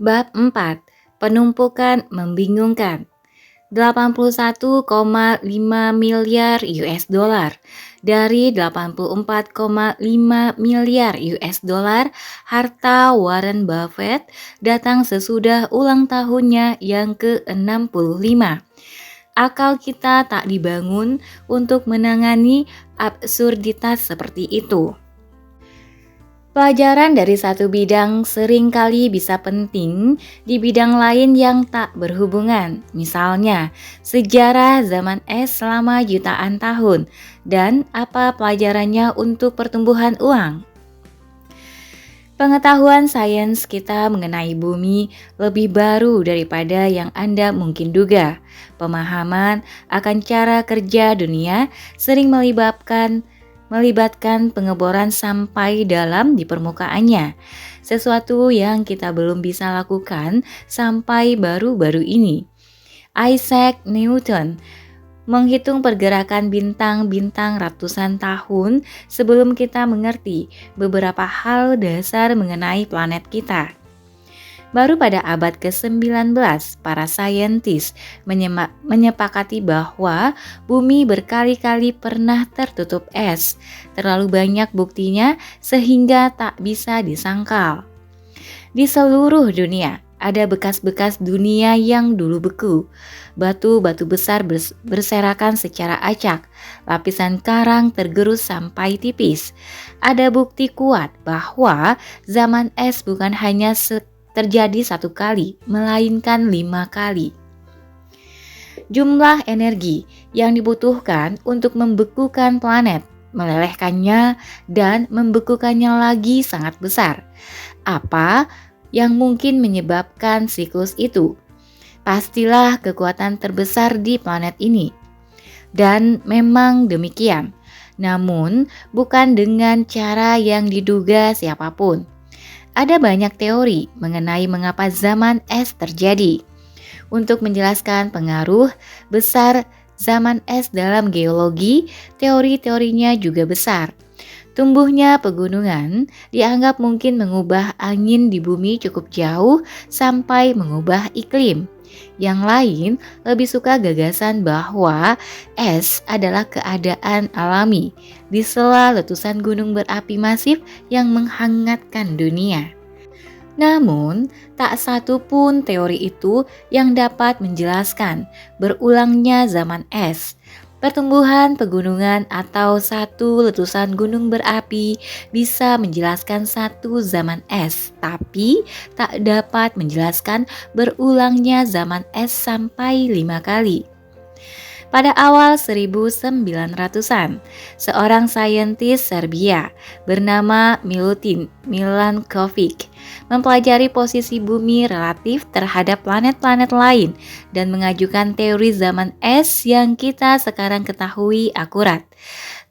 Bab 4. Penumpukan membingungkan. 81,5 miliar US dollar dari 84,5 miliar US dollar harta Warren Buffett datang sesudah ulang tahunnya yang ke-65. Akal kita tak dibangun untuk menangani absurditas seperti itu. Pelajaran dari satu bidang seringkali bisa penting di bidang lain yang tak berhubungan. Misalnya, sejarah zaman es selama jutaan tahun dan apa pelajarannya untuk pertumbuhan uang. Pengetahuan sains kita mengenai bumi lebih baru daripada yang Anda mungkin duga. Pemahaman akan cara kerja dunia sering melibatkan pengeboran sampai dalam di permukaannya. Sesuatu yang kita belum bisa lakukan sampai baru-baru ini. Isaac Newton menghitung pergerakan bintang-bintang ratusan tahun sebelum kita mengerti beberapa hal dasar mengenai planet kita. Baru pada abad ke-19, para saintis menyepakati bahwa bumi berkali-kali pernah tertutup es. Terlalu banyak buktinya sehingga tak bisa disangkal. Di seluruh dunia, ada bekas-bekas dunia yang dulu beku. Batu-batu besar berserakan secara acak. Lapisan karang tergerus sampai tipis. Ada bukti kuat bahwa zaman es bukan hanya terjadi satu kali, melainkan 5 kali. Jumlah energi yang dibutuhkan untuk membekukan planet, melelehkannya, dan membekukannya lagi sangat besar. Apa yang mungkin menyebabkan siklus itu? Pastilah kekuatan terbesar di planet ini. Dan memang demikian. Namun, bukan dengan cara yang diduga siapapun. Ada banyak teori mengenai mengapa zaman es terjadi. Untuk menjelaskan pengaruh besar zaman es dalam geologi, teori-teorinya juga besar. Tumbuhnya pegunungan dianggap mungkin mengubah angin di bumi cukup jauh sampai mengubah iklim. Yang lain lebih suka gagasan bahwa es adalah keadaan alami di sela letusan gunung berapi masif yang menghangatkan dunia. Namun, tak satu pun teori itu yang dapat menjelaskan berulangnya zaman es. Pertumbuhan pegunungan atau satu letusan gunung berapi bisa menjelaskan satu zaman es, tapi tak dapat menjelaskan berulangnya zaman es sampai 5 kali. Pada awal 1900-an, seorang saintis Serbia bernama Milutin Milankovic mempelajari posisi bumi relatif terhadap planet-planet lain dan mengajukan teori zaman es yang kita sekarang ketahui akurat.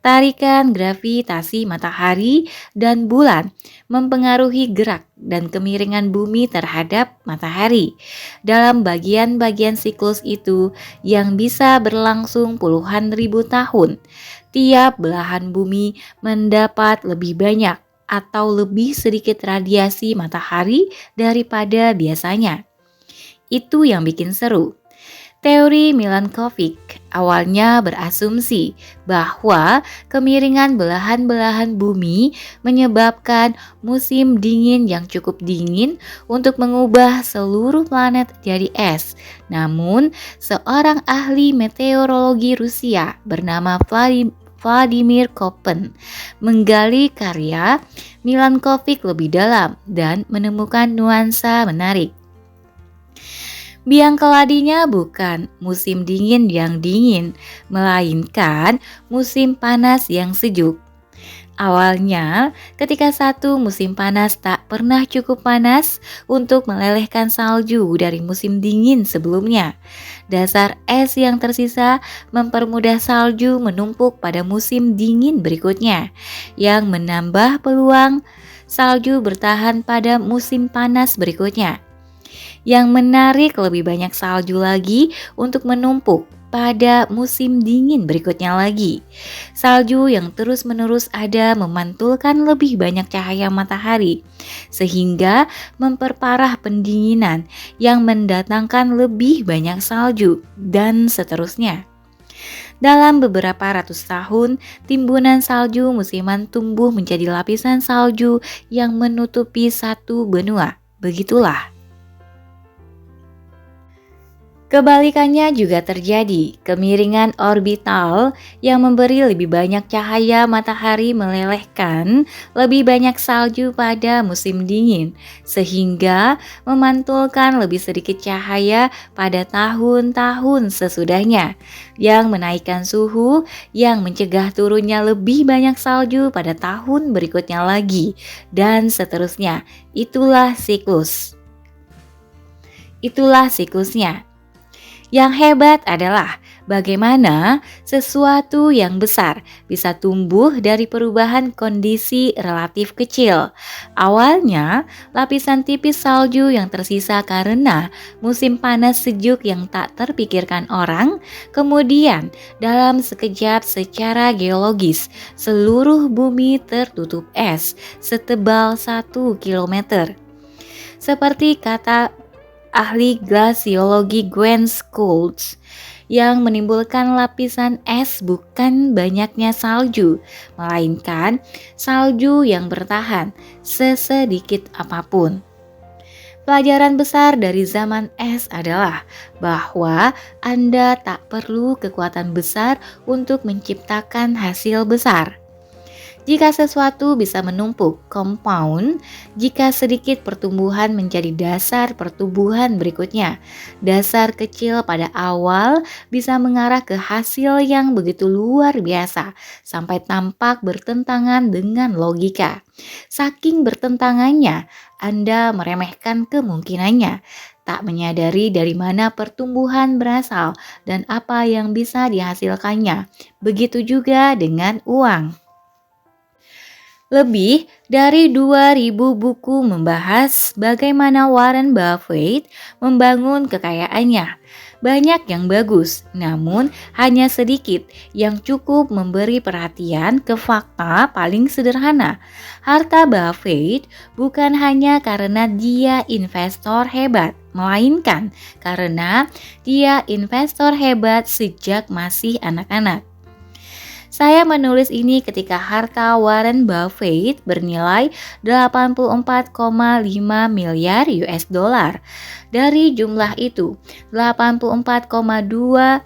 Tarikan gravitasi matahari dan bulan mempengaruhi gerak dan kemiringan bumi terhadap matahari. Dalam bagian-bagian siklus itu yang bisa berlangsung puluhan ribu tahun, tiap belahan bumi mendapat lebih banyak atau lebih sedikit radiasi matahari daripada biasanya. Itu yang bikin seru. Teori Milankovic awalnya berasumsi bahwa kemiringan belahan-belahan bumi menyebabkan musim dingin yang cukup dingin untuk mengubah seluruh planet jadi es. Namun, seorang ahli meteorologi Rusia bernama Vladimir Koppen menggali karya Milankovic lebih dalam dan menemukan nuansa menarik. Biang keladinya bukan musim dingin yang dingin, melainkan musim panas yang sejuk. Awalnya, ketika satu musim panas tak pernah cukup panas untuk melelehkan salju dari musim dingin sebelumnya. Dasar es yang tersisa mempermudah salju menumpuk pada musim dingin berikutnya, yang menambah peluang salju bertahan pada musim panas berikutnya. Yang menarik lebih banyak salju lagi untuk menumpuk pada musim dingin berikutnya lagi. Salju yang terus-menerus ada memantulkan lebih banyak cahaya matahari, sehingga memperparah pendinginan yang mendatangkan lebih banyak salju, dan seterusnya. Dalam beberapa ratus tahun, timbunan salju musiman tumbuh menjadi lapisan salju yang menutupi satu benua. Begitulah. Kebalikannya juga terjadi, kemiringan orbital yang memberi lebih banyak cahaya matahari melelehkan lebih banyak salju pada musim dingin, sehingga memantulkan lebih sedikit cahaya pada tahun-tahun sesudahnya, yang menaikkan suhu yang mencegah turunnya lebih banyak salju pada tahun berikutnya lagi, dan seterusnya. Itulah siklus. Itulah siklusnya. Yang hebat adalah bagaimana sesuatu yang besar bisa tumbuh dari perubahan kondisi relatif kecil. Awalnya, lapisan tipis salju yang tersisa karena musim panas sejuk yang tak terpikirkan orang, kemudian dalam sekejap secara geologis, seluruh bumi tertutup es setebal 1 kilometer. Seperti kata ahli glasiologi Gwen Schultz, yang menimbulkan lapisan es bukan banyaknya salju, melainkan salju yang bertahan sesedikit apapun. Pelajaran besar dari zaman es adalah bahwa Anda tak perlu kekuatan besar untuk menciptakan hasil besar. Jika sesuatu bisa menumpuk, compound, jika sedikit pertumbuhan menjadi dasar pertumbuhan berikutnya, dasar kecil pada awal bisa mengarah ke hasil yang begitu luar biasa, sampai tampak bertentangan dengan logika. Saking bertentangannya, Anda meremehkan kemungkinannya, tak menyadari dari mana pertumbuhan berasal dan apa yang bisa dihasilkannya. Begitu juga dengan uang. Lebih dari 2.000 buku membahas bagaimana Warren Buffett membangun kekayaannya. Banyak yang bagus, namun hanya sedikit yang cukup memberi perhatian ke fakta paling sederhana. Harta Buffett bukan hanya karena dia investor hebat, melainkan karena dia investor hebat sejak masih anak-anak. Saya menulis ini ketika harta Warren Buffett bernilai 84,5 miliar US dollar. Dari jumlah itu, 84,2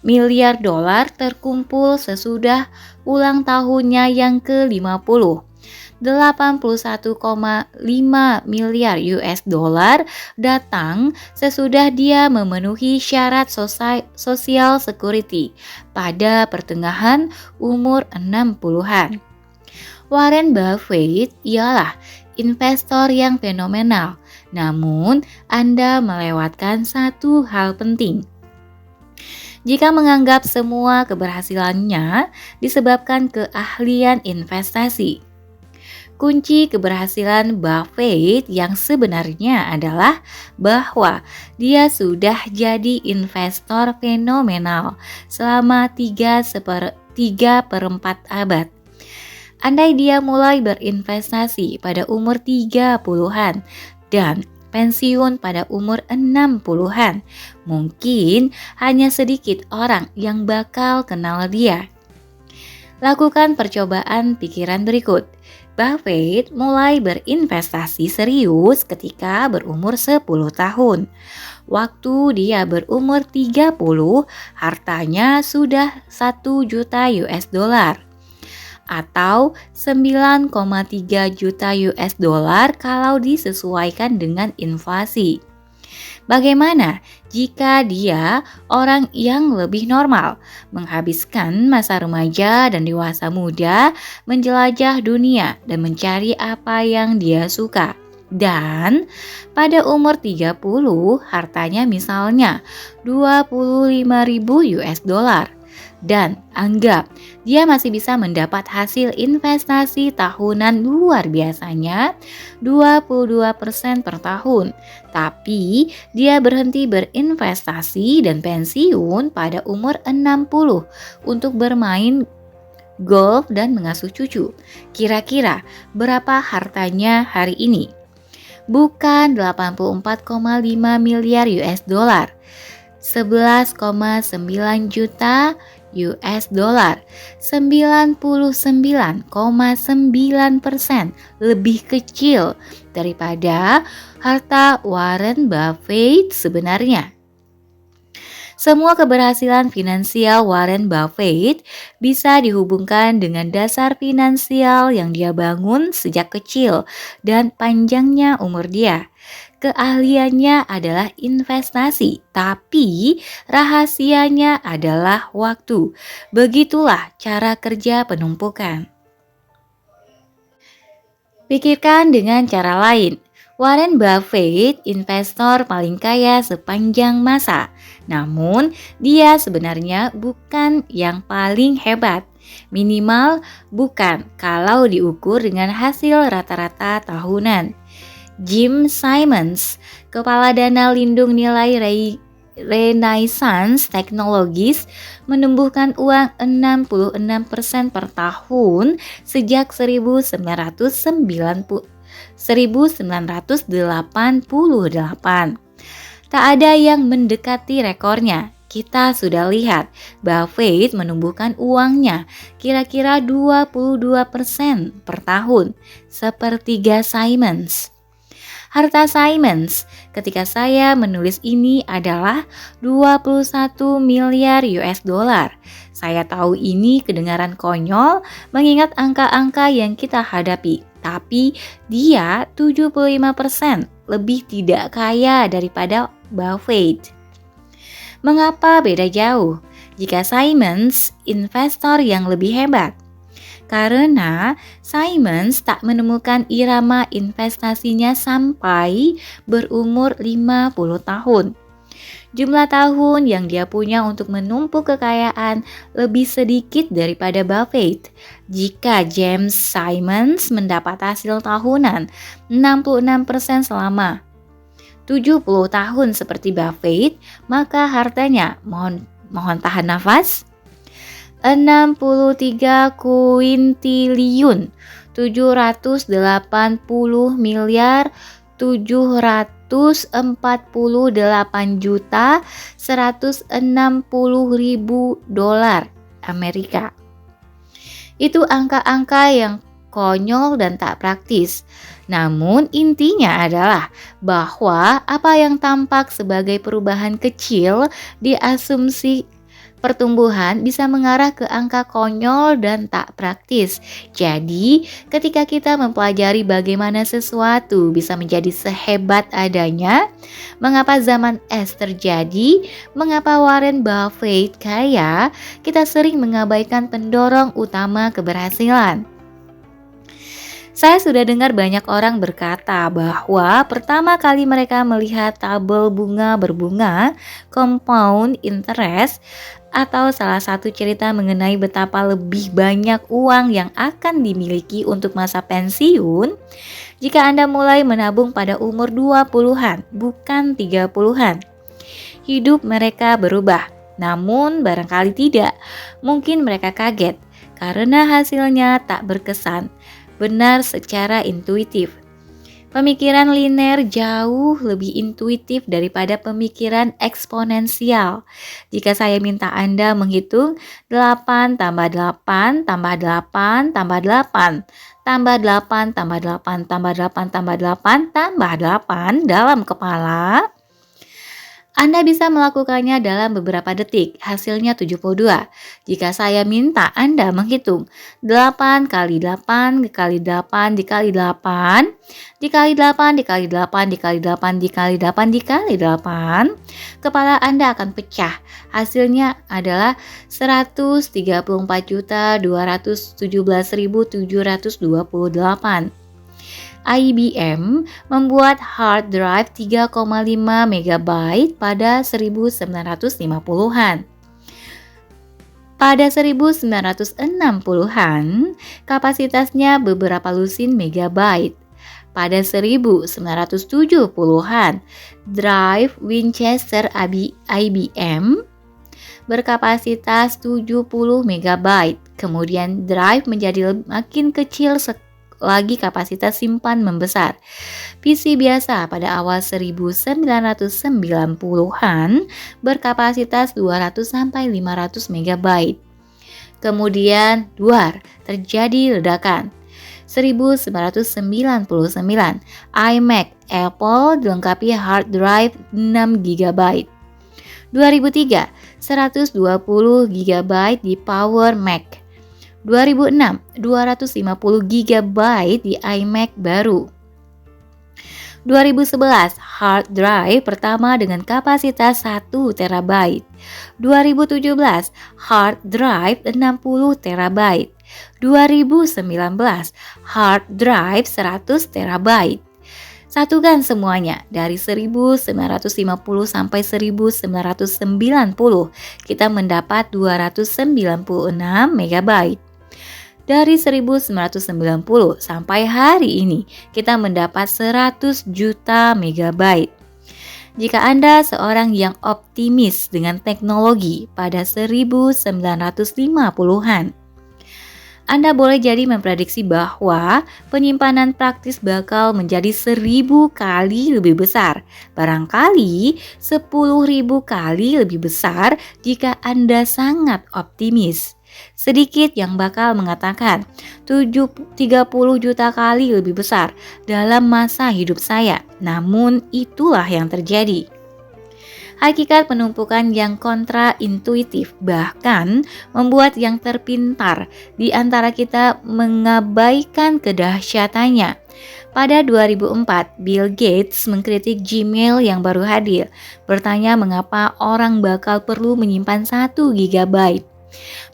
miliar dolar terkumpul sesudah ulang tahunnya yang ke-50. 81,5 miliar US dollar datang sesudah dia memenuhi syarat social security pada pertengahan umur 60-an. Warren Buffett ialah investor yang fenomenal, namun Anda melewatkan satu hal penting. Jika menganggap semua keberhasilannya disebabkan keahlian investasi, kunci keberhasilan Buffett yang sebenarnya adalah bahwa dia sudah jadi investor fenomenal selama 3/4 abad. Andai dia mulai berinvestasi pada umur 30-an dan pensiun pada umur 60-an, mungkin hanya sedikit orang yang bakal kenal dia. Lakukan percobaan pikiran berikut. Buffett mulai berinvestasi serius ketika berumur 10 tahun. Waktu dia berumur 30, hartanya sudah 1 juta US dollar atau 9,3 juta US dollar kalau disesuaikan dengan inflasi. Bagaimana jika dia orang yang lebih normal, menghabiskan masa remaja dan dewasa muda menjelajah dunia dan mencari apa yang dia suka? Dan pada umur 30, hartanya misalnya 25.000 US dollar. Dan anggap dia masih bisa mendapat hasil investasi tahunan luar biasanya 22% per tahun. Tapi dia berhenti berinvestasi dan pensiun pada umur 60 untuk bermain golf dan mengasuh cucu. Kira-kira berapa hartanya hari ini? Bukan 84,5 miliar US dollar, 11,9 juta US dollar, 99,9% lebih kecil daripada harta Warren Buffett sebenarnya. Semua keberhasilan finansial Warren Buffett bisa dihubungkan dengan dasar finansial yang dia bangun sejak kecil dan panjangnya umur dia. Keahliannya adalah investasi, tapi rahasianya adalah waktu. Begitulah cara kerja penumpukan. Pikirkan dengan cara lain. Warren Buffett investor paling kaya sepanjang masa. Namun, dia sebenarnya bukan yang paling hebat. Minimal bukan kalau diukur dengan hasil rata-rata tahunan. Jim Simons, kepala dana lindung nilai Renaissance Technologies, menumbuhkan uang 66% per tahun sejak 1988. Tak ada yang mendekati rekornya. Kita sudah lihat Buffett menumbuhkan uangnya kira-kira 22% per tahun, sepertiga Simons. Harta Simons ketika saya menulis ini adalah 21 miliar US dollar. Saya tahu ini kedengaran konyol mengingat angka-angka yang kita hadapi. Tapi dia 75% lebih tidak kaya daripada Buffett. Mengapa beda jauh? Jika Simons investor yang lebih hebat. Karena Simons tak menemukan irama investasinya sampai berumur 50 tahun. Jumlah tahun yang dia punya untuk menumpuk kekayaan lebih sedikit daripada Buffett. Jika James Simons mendapat hasil tahunan 66% selama 70 tahun seperti Buffett, maka hartanya mohon tahan nafas 63 kuintiliun 780 miliar 748 juta 160 ribu dolar Amerika. Itu angka-angka yang konyol dan tak praktis. Namun intinya adalah bahwa apa yang tampak sebagai perubahan kecil di asumsi pertumbuhan bisa mengarah ke angka konyol dan tak praktis. Jadi, ketika kita mempelajari bagaimana sesuatu bisa menjadi sehebat adanya, mengapa zaman es terjadi, mengapa Warren Buffett kaya, kita sering mengabaikan pendorong utama keberhasilan. Saya sudah dengar banyak orang berkata bahwa pertama kali mereka melihat tabel bunga berbunga, compound interest, atau salah satu cerita mengenai betapa lebih banyak uang yang akan dimiliki untuk masa pensiun jika Anda mulai menabung pada umur 20-an, bukan 30-an. Hidup mereka berubah, namun barangkali tidak. Mungkin mereka kaget karena hasilnya tak berkesan benar secara intuitif. Pemikiran linear jauh lebih intuitif daripada pemikiran eksponensial. Jika saya minta Anda menghitung 8 tambah 8 tambah 8 tambah 8 tambah 8 tambah 8 tambah 8 tambah 8 tambah 8 dalam kepala, Anda bisa melakukannya dalam beberapa detik, hasilnya 72. Jika saya minta Anda menghitung 8 kali 8 dikali 8 dikali 8 dikali 8 dikali 8 dikali 8 dikali 8 dikali 8, kepala Anda akan pecah. Hasilnya adalah 134.217.728. IBM membuat hard drive 3,5 MB pada 1950-an. Pada 1960-an, kapasitasnya beberapa lusin megabyte. Pada 1970-an, drive Winchester IBM berkapasitas 70 megabyte. Kemudian drive menjadi makin kecil lagi kapasitas simpan membesar. PC biasa pada awal 1990-an berkapasitas 200 sampai 500 megabyte. Kemudian duar, terjadi ledakan. 1999, iMac Apple dilengkapi hard drive 6 GB. 2003, 120 GB di Power Mac. 2006, 250 GB di iMac baru. 2011, hard drive pertama dengan kapasitas 1 TB. 2017, hard drive 60 TB. 2019, hard drive 100 TB. Satukan semuanya dari 1950 sampai 1990, kita mendapat 296 MB. Dari 1990 sampai hari ini, kita mendapat 100 juta megabyte. Jika Anda seorang yang optimis dengan teknologi pada 1950-an, Anda boleh jadi memprediksi bahwa penyimpanan praktis bakal menjadi 1000 kali lebih besar. Barangkali 10.000 kali lebih besar jika Anda sangat optimis. Sedikit yang bakal mengatakan 30 juta kali lebih besar dalam masa hidup saya. Namun itulah yang terjadi. Hakikat penumpukan yang kontraintuitif bahkan membuat yang terpintar di antara kita mengabaikan kedahsyatannya. Pada 2004, Bill Gates mengkritik Gmail yang baru hadir, bertanya mengapa orang bakal perlu menyimpan 1 GB.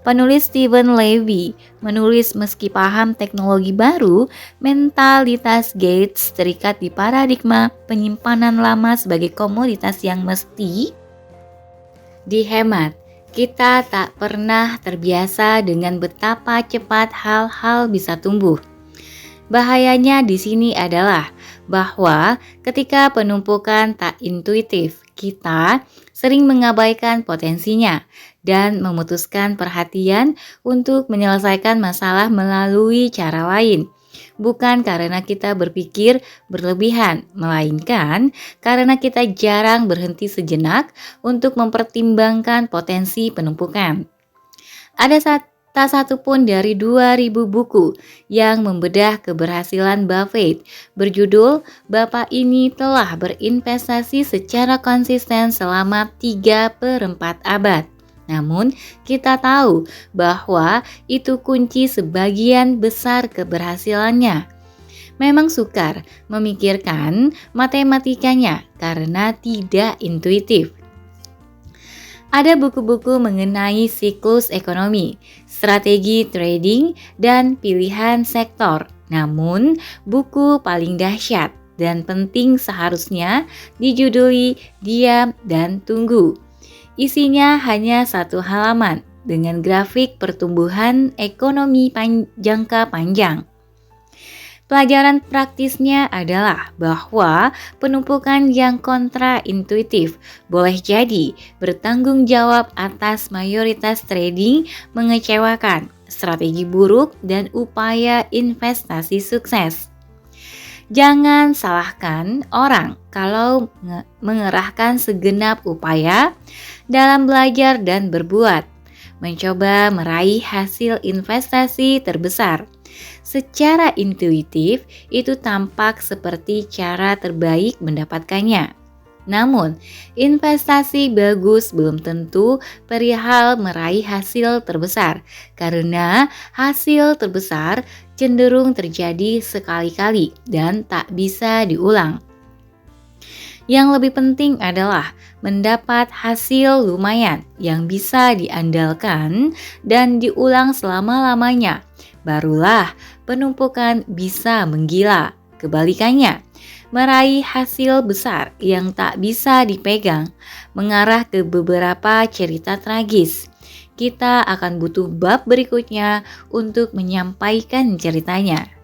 Penulis Steven Levy menulis meski paham teknologi baru, mentalitas Gates terikat di paradigma penyimpanan lama sebagai komoditas yang mesti dihemat. Kita tak pernah terbiasa dengan betapa cepat hal-hal bisa tumbuh. Bahayanya di sini adalah bahwa ketika penumpukan tak intuitif, kita sering mengabaikan potensinya dan memutuskan perhatian untuk menyelesaikan masalah melalui cara lain. Bukan karena kita berpikir berlebihan, melainkan karena kita jarang berhenti sejenak untuk mempertimbangkan potensi penumpukan. Ada tak satu pun dari 2000 buku yang membedah keberhasilan Buffett berjudul "Bapak ini telah berinvestasi secara konsisten selama 3/4 abad". Namun, kita tahu bahwa itu kunci sebagian besar keberhasilannya. Memang sukar memikirkan matematikanya karena tidak intuitif. Ada buku-buku mengenai siklus ekonomi, strategi trading, dan pilihan sektor. Namun, buku paling dahsyat dan penting seharusnya dijuduli "Diam dan Tunggu". Isinya hanya 1 halaman dengan grafik pertumbuhan ekonomi jangka panjang. Pelajaran praktisnya adalah bahwa penumpukan yang kontraintuitif boleh jadi bertanggung jawab atas mayoritas trading mengecewakan, strategi buruk, dan upaya investasi sukses. Jangan salahkan orang kalau mengerahkan segenap upaya dalam belajar dan berbuat, mencoba meraih hasil investasi terbesar. Secara intuitif, itu tampak seperti cara terbaik mendapatkannya. Namun, investasi bagus belum tentu perihal meraih hasil terbesar, karena hasil terbesar cenderung terjadi sekali-kali dan tak bisa diulang. Yang lebih penting adalah mendapat hasil lumayan yang bisa diandalkan dan diulang selama-lamanya. Barulah penumpukan bisa menggila. Kebalikannya, meraih hasil besar yang tak bisa dipegang mengarah ke beberapa cerita tragis. kita akan butuh bab berikutnya untuk menyampaikan ceritanya.